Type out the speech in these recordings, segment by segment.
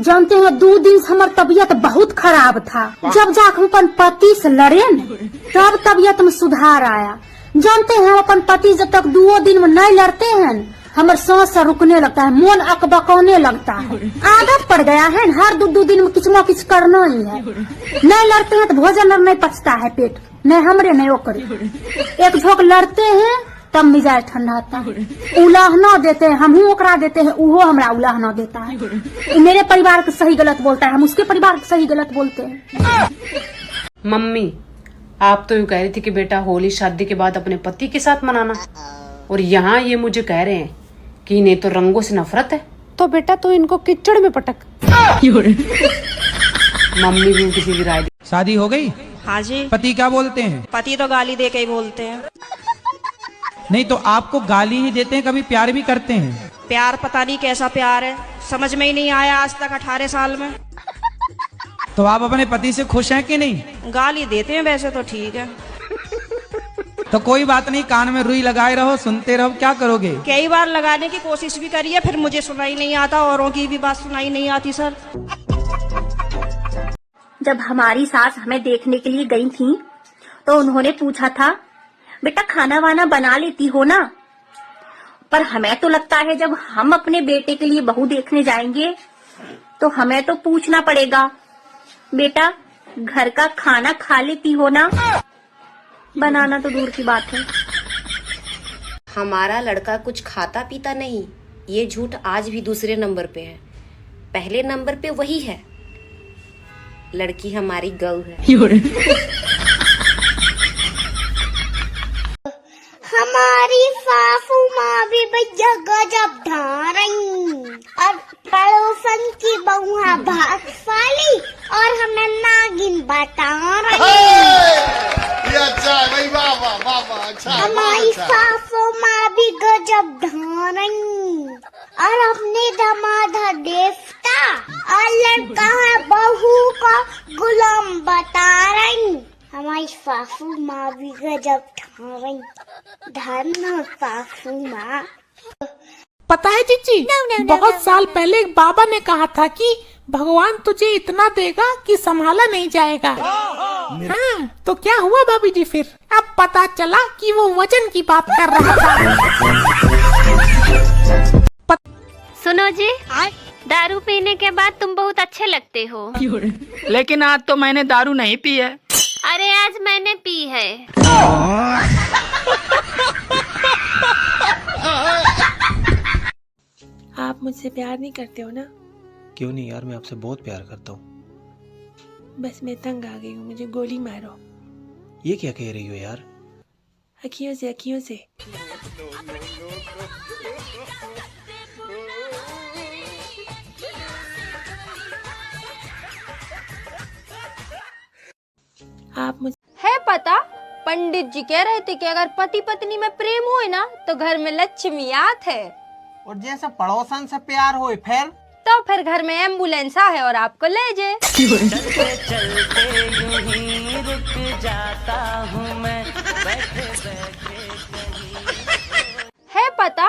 जानते हैं 2 दिन से हमारी तबीयत बहुत खराब था। जब जाकर अपन पति से लड़े तब तबीयत में सुधार आया। जानते हैं अपन पति जब तक 2 दिन में नहीं लड़ते हैं हमारे सांस रुकने लगता है, मन अकबकाने लगता है। आदत पड़ गया है, हर 2 दिन में कुछ न कुछ करना ही है। नहीं लड़ते हैं तो भोजन नहीं पचता है, पेट नहीं हमरे नहीं ओकरे। एक झोंक लड़ते हैं तब मिजाज ठंडा आता है। उलाहना देते हैं, हम ओकरा देते हैं, वो हमरा उलाहना देता है। मेरे परिवार को सही गलत बोलता है, हम उसके परिवार को सही गलत बोलते हैं। मम्मी आप तो यूँ कह रही थी कि बेटा होली शादी के बाद अपने पति के साथ मनाना, और यहाँ ये मुझे कह रहे हैं कि इन्हें तो रंगों से नफरत है। तो बेटा तो इनको कीचड़ में पटक। मम्मी भी किसी की राय दी। शादी हो गई? हाँ जी। पति क्या बोलते हैं? पति तो गाली दे के ही बोलते हैं। नहीं तो आपको गाली ही देते हैं, कभी प्यार भी करते हैं? प्यार पता नहीं कैसा प्यार है, समझ में ही नहीं आया आज तक 18 साल में। तो आप अपने पति से खुश हैं कि नहीं? गाली देते हैं वैसे तो ठीक है। तो कोई बात नहीं, कान में रुई लगाए रहो, सुनते रहो, क्या करोगे? कई बार लगाने की कोशिश भी करी है, फिर मुझे सुनाई नहीं आता, औरों की भी बात सुनाई नहीं आती सर। जब हमारी सास हमें देखने के लिए गई थी तो उन्होंने पूछा था, बेटा खाना वाना बना लेती हो ना? पर हमें तो लगता है जब हम अपने बेटे के लिए बहू देखने जाएंगे तो हमें तो पूछना पड़ेगा, बेटा घर का खाना खा लेती हो ना? बनाना तो दूर की बात है। हमारा लड़का कुछ खाता पीता नहीं, ये झूठ आज भी दूसरे नंबर पे है। पहले नंबर पे वही है, लड़की हमारी गऊ है। हमारी सासू माँ भी भैया गजब ढा रही, और पड़ोसन की बहुआ भागशाली और हमें नागिन बता रही। हमारी सासू माँ भी गजब ढा रही और अपने दमाद देवता और लड़का है बहू का गुलाम बता रही। हमारी सासू माँ भी गजब ढा रही। धन्य सासू माँ। पता है जीजी, बहुत साल पहले एक बाबा ने कहा था कि भगवान तुझे इतना देगा कि संभाला नहीं जाएगा। हाँ, तो क्या हुआ भाभी जी फिर? अब पता चला कि वो वजन की बात कर रहा था। सुनो जी, दारू पीने के बाद तुम बहुत अच्छे लगते हो। लेकिन आज तो मैंने दारू नहीं पी है। अरे आज मैंने पी है। आप मुझसे प्यार नहीं करते हो ना? क्यों नहीं यार, मैं आपसे बहुत प्यार करता हूँ। बस मैं तंग आ गई हूँ, मुझे गोली मारो। ये क्या कह रही हो यार? अखियों से, अखियों से। आप मुझे है पता, पंडित जी कह रहे थे कि अगर पति पत्नी में प्रेम होए ना तो घर में लक्ष्मी आत है, और जैसे पड़ोसन से प्यार होए फिर घर में एम्बुलेंस है और आपको ले जाए। चलते चलते यूं ही रुक जाता हूँ मैं, बैठे है पता,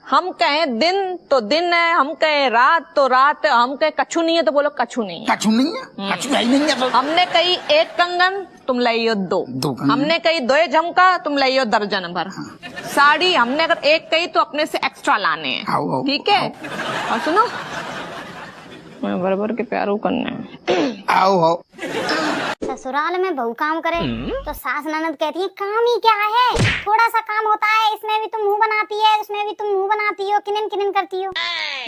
हम कहें दिन तो दिन है, हम कहें रात तो रात है, हम कहें कछु नहीं है तो बोलो कछु नहीं है। कछु नहीं है, कछु नहीं है तो। हमने कही 1 कंगन तुम लाइयो 2, हमने कही 2 झुमका तुम लाइयो दर्जन भर। साड़ी हमने अगर 1 कही तो अपने से एक्स्ट्रा लाने हैं, ठीक है? और सुनो, मैं बराबर के प्यारो करने हैं। आओ ससुराल में बहू काम करे तो सास ननद कहती है काम ही क्या है, थोड़ा सा काम होता है, इसमें भी तुम मुंह बनाती है, उसमें भी तुम मुंह बनाती हो, किनिन किनिन करती हो।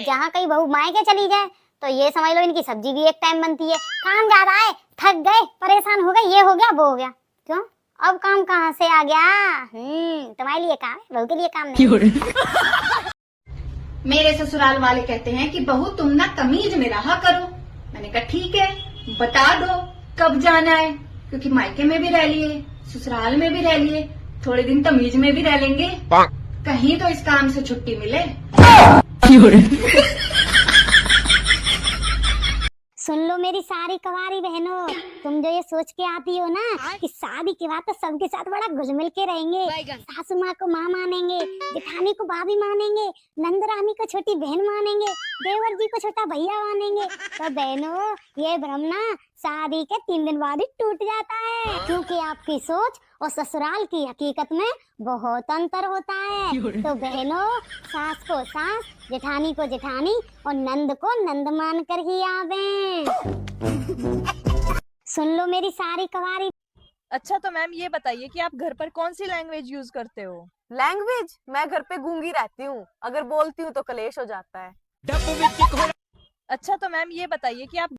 जहाँ कहीं बहू मायके चली जाए तो ये समझ लो इनकी सब्जी भी एक टाइम बनती है। काम ज्यादा है, थक गए, परेशान हो गए, ये हो गया वो हो गया। क्यों अब काम कहाँ से आ गया? तुम्हारे लिए काम है, बहू के लिए काम नहीं। मेरे ससुराल वाले कहते हैं कि बहू तुम ना तमीज में रहा करो। मैंने कहा ठीक है, बता दो कब जाना है, क्योंकि मायके में भी रह लिए, ससुराल में भी रह लिए, थोड़े दिन तमीज में भी रह लेंगे, कहीं तो इस काम से छुट्टी मिले। सुन लो मेरी सारी कवारी बहनों, तुम जो ये सोच के आती हो ना कि शादी के बाद तो सबके साथ बड़ा घुल मिल के रहेंगे, सासू माँ को माँ मानेंगे, जेठानी को भाभी मानेंगे, नंदरानी को छोटी बहन मानेंगे, देवर जी को छोटा भैया मानेंगे, तो बहनों ये भ्रम ना शादी के 3 दिन बाद ही टूट जाता है, क्योंकि आपकी सोच और ससुराल की हकीकत में बहुत अंतर होता है। तो बहनों, सास को सास, जेठानी को जेठानी और नंद को नंद मान कर ही आवे। सुन लो मेरी सारी कवारी। अच्छा तो मैम ये बताइए कि आप घर पर कौन सी लैंग्वेज यूज करते हो? लैंग्वेज? मैं घर पे गूंगी रहती हूँ, अगर बोलती हूँ तो कलेश हो जाता है। अच्छा तो मैम ये बताइए कि आप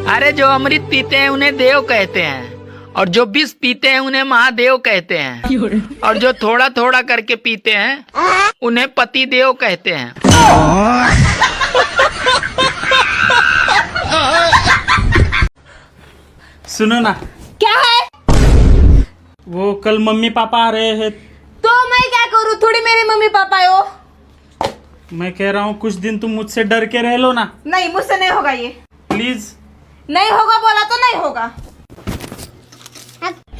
अरे जो अमृत पीते हैं उन्हें देव कहते हैं, और जो विष पीते हैं उन्हें महादेव कहते हैं, और जो थोड़ा थोड़ा करके पीते हैं उन्हें पति देव कहते हैं। सुनो ना। क्या है? वो कल मम्मी पापा आ रहे हैं। तो मैं क्या करूँ, थोड़ी मेरे मम्मी पापा हो। मैं कह रहा हूँ कुछ दिन तुम मुझसे डर के रह लो ना। नहीं, मुझसे नहीं होगा ये। प्लीज। नहीं होगा बोला तो नहीं होगा।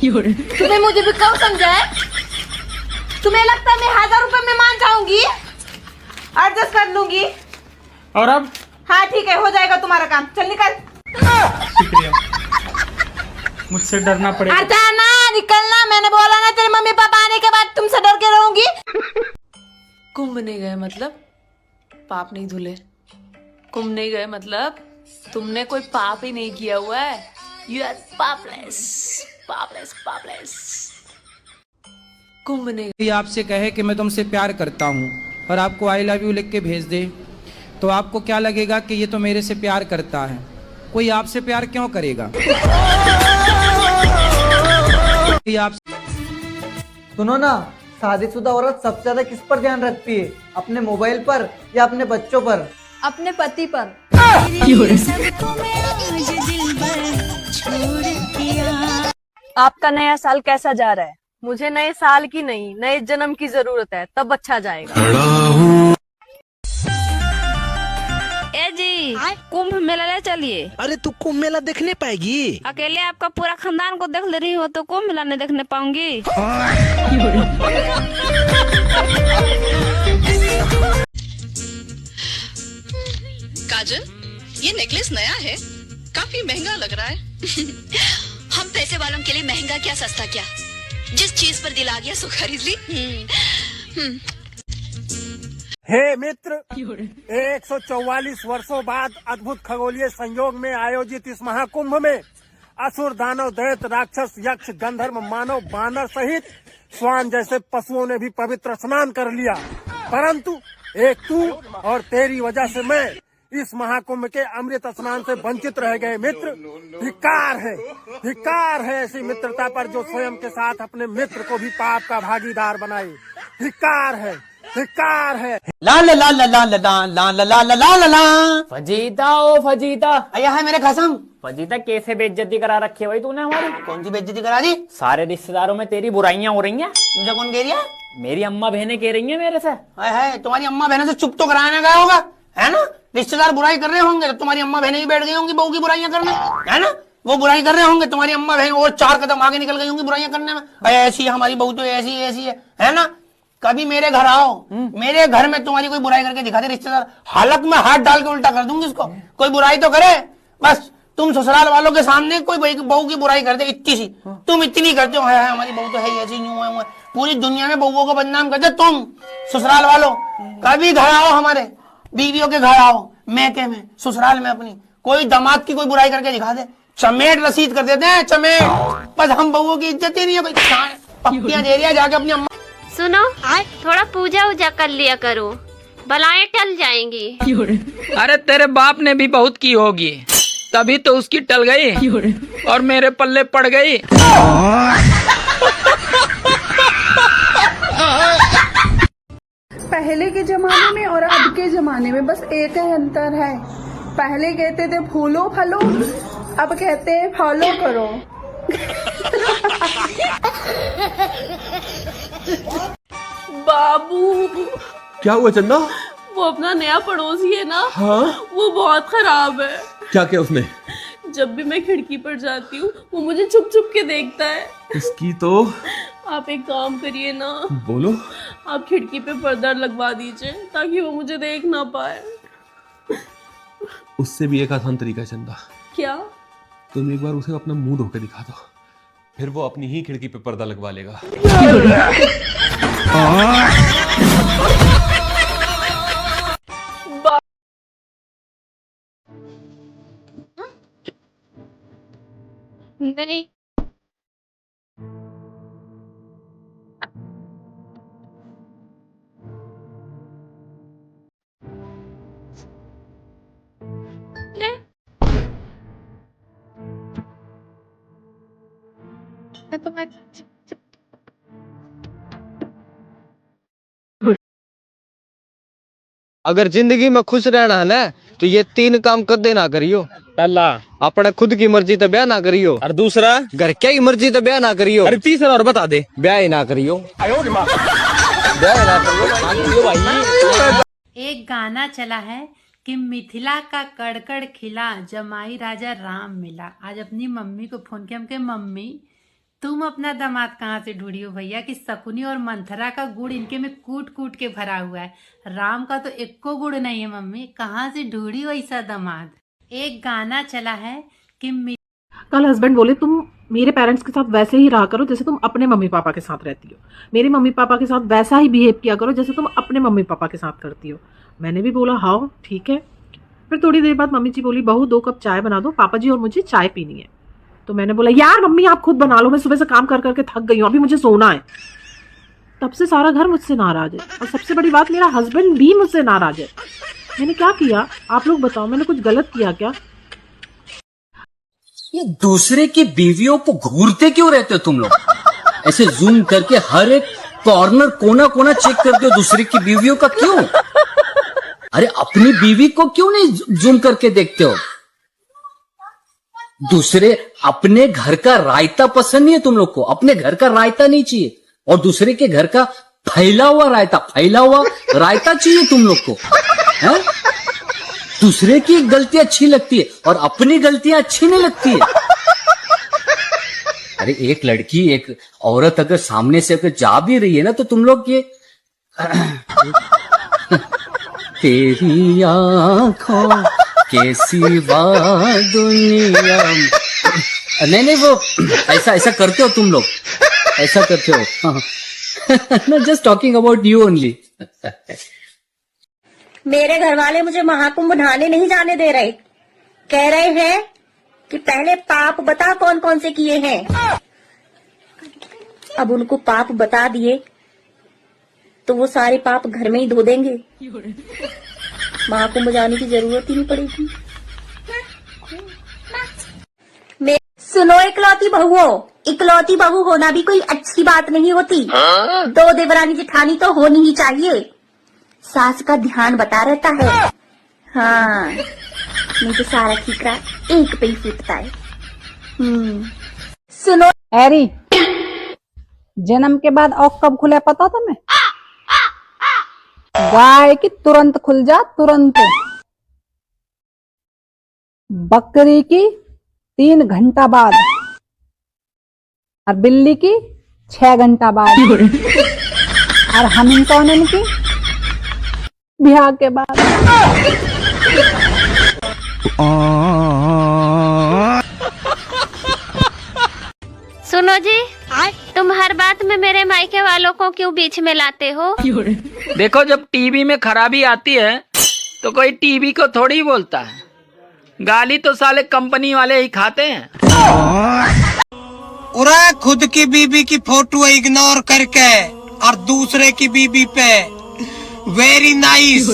तुम्हें मुझे भी कब समझा है? तुम्हें लगता है मैं 1000 रुपए में मान जाऊंगी? एडजस्ट कर लूंगी। और अब? हाँ ठीक है, हो जाएगा तुम्हारा काम। चल निकल। शुक्रिया। मुझसे डरना पड़ेगा। अच्छा ना, निकलना। मैंने बोला ना तेरे मम्मी पापा आने के बाद तुमसे डर के रहूंगी। कुंभ नहीं गए मतलब पाप नहीं धुले। कुंभ नहीं गए मतलब तुमने कोई पाप ही नहीं किया हुआ है। You are पापलेस, पापलेस, पापलेस। कुंभ नहीं। कोई आपसे कहे कि मैं तुमसे प्यार करता हूँ और आपको आई लव यू लिख के भेज दे, तो आपको क्या लगेगा कि ये तो मेरे से प्यार करता है। कोई आपसे प्यार क्यों करेगा? आप सुनो ना, शादीशुदा औरत सबसे ज्यादा किस पर ध्यान रखती है, अपने मोबाइल पर या अपने बच्चों पर? अपने पति पर। आपका नया साल कैसा जा रहा है? मुझे नए साल की नहीं, नए जन्म की जरूरत है, तब अच्छा जाएगा। ए जी, कुंभ मेला ले चलिए। अरे तू कुंभ मेला देखने पाएगी? अकेले आपका पूरा खानदान को देख ले रही हो तो कुंभ मेला नहीं देखने पाऊंगी। काजल, ये नेकलेस नया है, काफी महंगा लग रहा है। हम पैसे वालों के लिए महंगा क्या सस्ता क्या, जिस चीज पर दिल आ गया सो खरीद ली। हे मित्र, 144 वर्षों बाद अद्भुत खगोलीय संयोग में आयोजित इस महाकुंभ में असुर, दानव, दैत्य, राक्षस, यक्ष, गंधर्व, मानव, बानर सहित स्वान जैसे पशुओं ने भी पवित्र स्नान कर लिया, परंतु एक तू और तेरी वजह से मैं इस महाकुंभ के अमृत स्नान से वंचित रह गए। मित्र, धिक्कार है ऐसी मित्रता पर जो स्वयं के साथ अपने मित्र को भी पाप का भागीदार बनाए। धिक्कार है। ला ला ला ला ला ला ला ला ला ला ला ला। फजीता ओ फजीता, आया है मेरे कसम। फजीता कैसे बेइज्जती करा रखी है भाई तूने हमारी? कौन सी बेइज्जती करा दी? सारे रिश्तेदारों में तेरी बुराइयां हो रही हैं। मुझे कौन कह रही है? मेरी अम्मा बहनें कह रही हैं मेरे से। है तुम्हारी अम्मा बहनों से चुप तो कराने गया होगा, है ना? रिश्तेदार बुराई कर रहे होंगे तो तुम्हारी अम्मा बहनें भी बैठ गई होंगी बहू की बुराइयां करने, है ना? वो बुराई कर रहे होंगे, तुम्हारी अम्मा बहन और 4 कदम आगे निकल गई होंगी बुराइयां करने में। ऐसी हमारी बहू तो ऐसी है ना? कभी मेरे घर आओ, मेरे घर में तुम्हारी कोई बुराई करके दिखा दे रिश्तेदार, हालत में हाथ डाल के उल्टा कर दूंगी उसको। कोई बुराई तो करे, बस तुम ससुराल वालों के सामने कोई बहू की बुराई कर दे इतनी सी, तुम इतनी करते हो, है हमारी बहू तो है ऐसी, यूं है, पूरी दुनिया में बहुओं को बदनाम करते तुम ससुराल वालों। कभी घर आओ, हमारे बीवियों के घर आओ, मैके में, ससुराल में अपनी, कोई दामाद की कोई बुराई करके दिखा दे, चमेट रसीद कर देते हैं, चमेट। बस हम बहुओं की इज्जत ही नहीं है, कोई पप्पियां दे रही है जाके अपनी अम्मा। सुनो, थोड़ा पूजा उजा कर लिया करो, बलाएं टल जाएंगी। अरे तेरे बाप ने भी बहुत की होगी, तभी तो उसकी टल गई और मेरे पल्ले पड़ गई। पहले के जमाने में और अब के जमाने में बस एक ही अंतर है। पहले कहते थे फूलो फलो, अब कहते हैं फॉलो करो। बाबू, क्या हुआ चंदा? वो अपना नया पड़ोसी है ना, हाँ? वो बहुत खराब है। क्या किया उसने? जब भी मैं खिड़की पर जाती हूँ वो मुझे छुप छुप के देखता है। इसकी तो आप एक काम करिए ना, बोलो। आप खिड़की पे पर्दा लगवा दीजिए ताकि वो मुझे देख ना पाए। उससे भी एक आसान तरीका है चंदा। क्या? तुम एक बार उसे अपना मुंह धोके दिखा दो, फिर वो अपनी ही खिड़की पे पर्दा लगवा लेगा। नहीं, अगर जिंदगी में खुश रहना है ना तो ये 3 काम कदे ना करियो। पहला, अपने खुद की मर्जी तो ब्याह ना करियो। और दूसरा, घर क्या की मर्जी तो ब्याह ना करियो। अरे तीसरा और बता दे, ब्याह ही ना करियो। ब्याह ही ना करियो भाई। एक गाना चला है कि मिथिला का कड़कड़ खिला, जमाई राजा राम मिला। आज अपनी मम्मी को फोन किया, हम कहे मम्मी तुम अपना दामाद कहाँ से ढूंढी हो भैया कि शकुनी और मंथरा का गुड़ इनके में कूट कूट के भरा हुआ है, राम का तो एको गुड़ नहीं है मम्मी, कहाँ से ढूंढी हो ऐसा दामाद। एक गाना चला है कि कल हस्बैंड बोले तुम मेरे पेरेंट्स के साथ वैसे ही रहा करो जैसे तुम अपने मम्मी पापा के साथ रहती हो, मेरे मम्मी पापा के साथ वैसा ही बिहेव किया करो जैसे तुम अपने मम्मी पापा के साथ करती हो। मैंने भी बोला हाँ ठीक है। फिर थोड़ी देर बाद मम्मी जी बोली बहू 2 कप चाय बना दो, पापा जी और मुझे चाय पीनी है। तो मैंने बोला यार मम्मी आप खुद बना लो, मैं सुबह से काम कर करके थक गई हूँ, अभी मुझे सोना है। तब से सारा घर मुझसे नाराज है और सबसे बड़ी बात मेरा हस्बैंड भी मुझसे नाराज है। मैंने क्या किया आप लोग बताओ, मैंने कुछ गलत किया क्या? ये दूसरे की बीवियों को घूरते क्यों रहते हो तुम लोग? ऐसे जूम करके हर एक कॉर्नर कोना कोना चेक करते हो दूसरे की बीवियों का क्यों? अरे अपनी बीवी को क्यों नहीं जूम करके देखते हो? दूसरे अपने घर का रायता पसंद नहीं है तुम लोग को, अपने घर का रायता नहीं चाहिए और दूसरे के घर का फैला हुआ रायता चाहिए तुम लोग को है? दूसरे की गलती अच्छी लगती है और अपनी गलतियां अच्छी नहीं लगती है। अरे एक लड़की एक औरत अगर सामने से अगर जा भी रही है ना तो तुम लोग ये तेरी आंखों के सिवा दुनिया नहीं वो ऐसा करते हो तुम लोग, ऐसा करते हो। Know just talking about you only. मेरे घर वाले मुझे महाकुंभ नहाने नहीं जाने दे रहे, कह रहे हैं कि पहले पाप बता कौन कौन से किए हैं। अब उनको पाप बता दिए तो वो सारे पाप घर में ही धो देंगे, महाकुंभ जाने की जरूरत ही नहीं पड़ेगी। सुनो इकलौती बहू होना भी कोई अच्छी बात नहीं होती। 2 देवरानी जेठानी तो होनी ही चाहिए, सास का ध्यान बता रहता है। हाँ नहीं तो सारा ठीकरा एक पे ही फूटता है। सुनो हैरी, जन्म के बाद औक कब खुले पता तुम्हें? गाय की तुरंत खुल जा, तुरंत। बकरी की 3 घंटा बाद और बिल्ली की 6 घंटा बाद और हम कौन इनकी ब्याह के बाद। सुनो जी, तुम हर बात में मेरे मायके वालों को क्यों बीच में लाते हो? देखो जब टीवी में खराबी आती है तो कोई टीवी को थोड़ी ही बोलता है, गाली तो साले कंपनी वाले ही खाते हैं। उरे खुद की बीबी की फोटो इग्नोर करके और दूसरे की बीबी पे वेरी नाइस,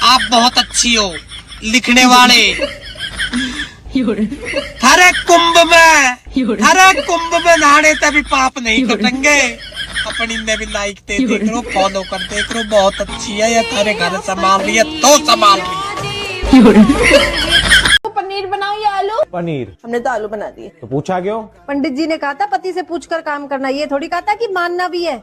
आप बहुत अच्छी हो लिखने वाले। हरे कुंभ में नहाने तभी पाप नहीं कटेंगे। अपनी ने भी लाइक दे देख लो, फॉलो कर देख लो, बहुत अच्छी है, या थारे घर संभाल रही है तो संभाल रही है। पनीर बनाओ या आलू? पनीर। हमने तो आलू बना दिए। तो पूछा क्यों? पंडित जी ने कहा था पति से पूछकर काम करना, ये थोड़ी कहा था कि मानना भी है।